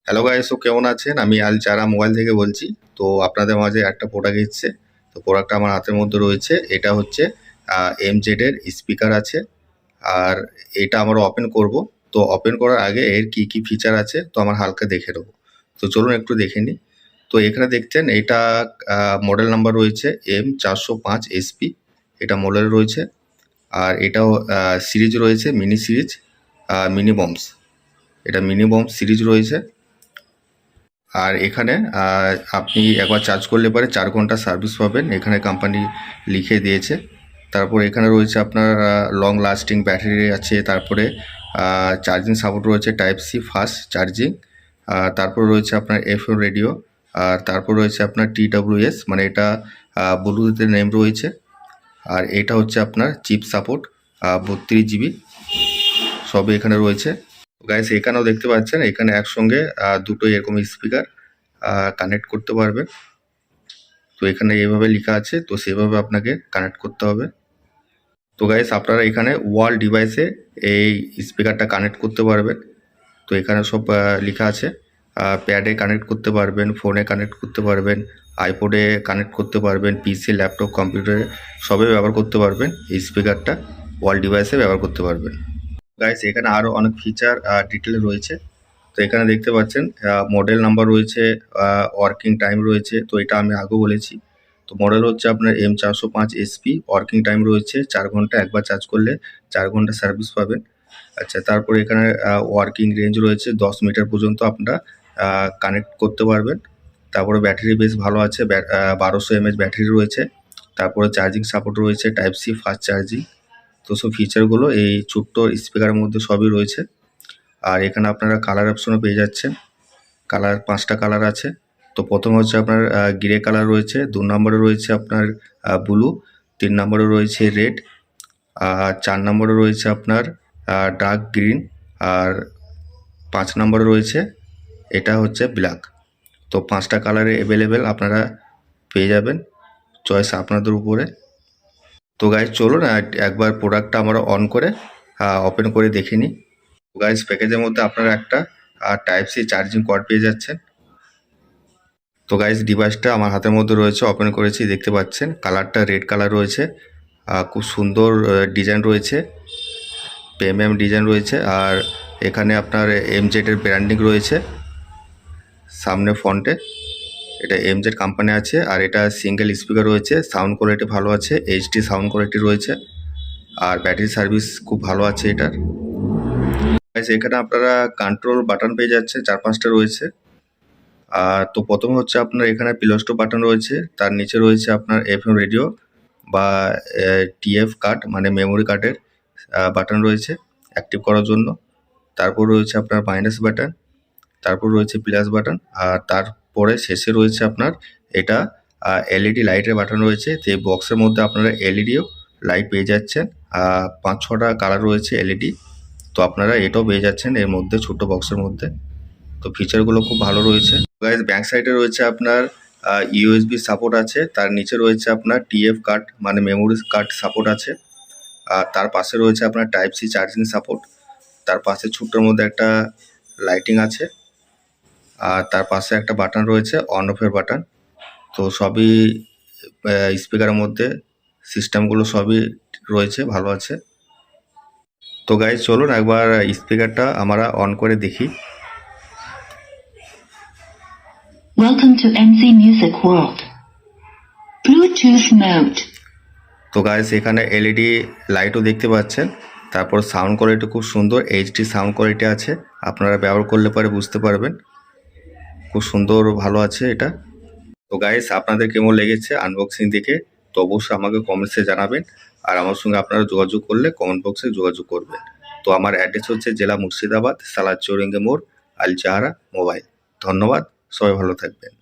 Hello guys, তো কেমন আছেন? আমি আল চারা মোবাইল থেকে বলছি। তো আপনাদের মাঝে একটা প্রোডাক্ট এসছে। তো প্রোডাক্টটা আমার হাতের মধ্যে রয়েছে। এটা হচ্ছে এমজেড এর স্পিকার আছে। আর এটা আমরা ওপেন করব। তো ওপেন করার আগে এর কি কি ফিচার আছে তো আমার হালকা দেখে নেবো। তো চলুন একটু দেখে নিই। তো এখানে দেখছেন এটা মডেল নাম্বার রয়েছে M405SP। এটা মডেল রয়েছে। আর এটাও সিরিজ রয়েছে, মিনি সিরিজ, মিনি বমস। এটা মিনি বমস সিরিজ রয়েছে। আর এখানে আপনি একবার চার্জ করলে পরে 4 ঘন্টা সার্ভিস পাবেন, এখানে কোম্পানি লিখে দিয়েছে। তারপর এখানে রয়েছে আপনার লং লাস্টিং ব্যাটারি আছে। তারপরে চার্জিং সাপোর্ট রয়েছে, টাইপ সি ফাস্ট চার্জিং। তারপর রয়েছে আপনার এফএম রেডিও। আর তারপর রয়েছে আপনার TWS, মানে এটা ব্লুটুথের নেম রয়েছে। আর এটা হচ্ছে আপনার চিপ সাপোর্ট 32 GB সবই এখানে রয়েছে। গাইস, এখানেও দেখতে পাচ্ছেন এখানে একসঙ্গে দুটো এরকম স্পিকার কানেক্ট করতে পারবেন। তো এখানে এইভাবে লেখা আছে, তো সেভাবে আপনাকে কানেক্ট করতে হবে। তো গাইস, আপনারা এখানে ওয়াল ডিভাইসে এই স্পিকারটা কানেক্ট করতে পারবেন। তো এখানে সব লেখা আছে। প্যাডে কানেক্ট করতে পারবেন, ফোনে কানেক্ট করতে পারবেন, আইপডে কানেক্ট করতে পারবেন, পিসি, ল্যাপটপ, কম্পিউটারে সবে ব্যবহার করতে পারবেন। এই স্পিকারটা ওয়াল ডিভাইসে ব্যবহার করতে পারবেন। গাইস, এখানে আরও অনেক ফিচার ডিটেল রয়েছে। তো এখানে দেখতে পাচ্ছেন মডেল নাম্বার রয়েছে, ওয়ার্কিং টাইম রয়েছে। তো এটা আমি আগেও বলেছি। তো মডেল হচ্ছে আপনার M405SP। ওয়ার্কিং টাইম রয়েছে 4 ঘন্টা, একবার চার্জ করলে 4 ঘন্টা সার্ভিস পাবেন। আচ্ছা, তারপরে এখানে ওয়ার্কিং রেঞ্জ রয়েছে 10 মিটার পর্যন্ত আপনারা কানেক্ট করতে পারবেন। তারপরে ব্যাটারি বেশ ভালো আছে, 1200 mAh ব্যাটারি রয়েছে। তারপরে চার্জিং সাপোর্ট রয়েছে, টাইপ সি ফাস্ট চার্জিং। তো সব ফিচারগুলো এই ছোট্ট স্পিকারের মধ্যে সবই রয়েছে। আর এখানে আপনারা কালার অপশনও পেয়ে যাচ্ছেন। কালার 5টা কালার আছে। তো প্রথম হচ্ছে আপনার গ্রে কালার রয়েছে, 2 নম্বরে রয়েছে আপনার ব্লু, 3 নম্বরে রয়েছে রেড, আর 4 নম্বরে রয়েছে আপনার ডার্ক গ্রিন, আর 5 নম্বরে রয়েছে এটা হচ্ছে ব্ল্যাক। তো 5টা কালারে অ্যাভেলেবেল আপনারা পেয়ে যাবেন, চয়েস আপনাদের উপরে। তো গাইজ, চলুন একবার প্রোডাক্টটা আমরা অন করে ওপেন করে দেখে নিই। গাইজ, প্যাকেজের মধ্যে আপনারা একটা টাইপ সি চার্জিং কর্ড পেয়ে যাচ্ছেন। তো গাইজ, ডিভাইসটা আমার হাতের মধ্যে রয়েছে, ওপেন করেছি, দেখতে পাচ্ছেন কালারটা রেড কালার রয়েছে। খুব সুন্দর ডিজাইন রয়েছে, প্রিমিয়াম ডিজাইন রয়েছে। আর এখানে আপনার এমজেড এর ব্র্যান্ডিং রয়েছে সামনে ফন্টে। এটা এমজেড কোম্পানি আছে। আর এটা সিঙ্গেল স্পিকার রয়েছে, সাউন্ড কোয়ালিটি ভালো আছে, HD সাউন্ড কোয়ালিটি রয়েছে। আর ব্যাটারি সার্ভিস খুব ভালো আছে এটার। এখানে আপনারা কন্ট্রোল বাটন পেয়ে যাচ্ছে, 4-5টা রয়েছে। তো প্রথমে হচ্ছে আপনার এখানে প্লে স্টোর বাটন রয়েছে, তার নিচে রয়েছে আপনার FM রেডিও বা TF কার্ড, মানে মেমোরি কার্ডের বাটন রয়েছে অ্যাক্টিভ করার জন্য। তারপর রয়েছে আপনার মাইনাস বাটন, তারপর রয়েছে প্লাস বাটন, আর তারপরে শেষে রয়েছে আপনার এটা LED লাইটের বাটন রয়েছে। তো এই বক্সের মধ্যে আপনারা LEDও লাইট পেয়ে যাচ্ছেন, 5-6টা কালার রয়েছে LED। তো আপনারা এটাও পেয়ে যাচ্ছেন এর মধ্যে, ছোট বক্সের মধ্যে। তো ফিচারগুলো খুব ভালো রয়েছে। গাইস, ব্যাক সাইডে রয়েছে আপনার USB সাপোর্ট আছে, তার নিচে রয়েছে আপনার TF কার্ড, মানে মেমোরি কার্ড সাপোর্ট আছে। আর তার পাশে রয়েছে আপনার টাইপ সি চার্জিং সাপোর্ট। তার পাশে ছোট্টোর মধ্যে একটা লাইটিং আছে। আর তার পাশে একটা বাটন রয়েছে, অন অফের বাটন। তো সবই স্পিকারের মধ্যে সিস্টেমগুলো সবই রয়েছে, ভালো আছে। তো গাইস, চলুন একবার স্পিকারটা আমরা অন করে দেখি। Welcome to MC Music World. Bluetooth mode. তো গাইস, এখানে LED লাইটও দেখতে পাচ্ছেন। তারপর সাউন্ড কোয়ালিটি খুব সুন্দর, HD সাউন্ড কোয়ালিটি আছে। আপনারা ব্যবহার করলে পরে বুঝতে পারবেন, খুব সুন্দর ভালো আছে এটা। তো গাইস, আপনাদের কেমন লেগেছে আনবক্সিং দেখে তো অবশ্যই আমাকে কমেন্টসে জানাবেন। আর আমার সঙ্গে আপনারা যোগাযোগ করলে কমেন্ট বক্সে যোগাযোগ করবেন। তো আমার অ্যাড্রেস হচ্ছে জেলা মুর্শিদাবাদ, সালাদ চৌরিঙ্গা মোড়, আল চাহারা মোবাইল। ধন্যবাদ, সবাই ভালো থাকবেন।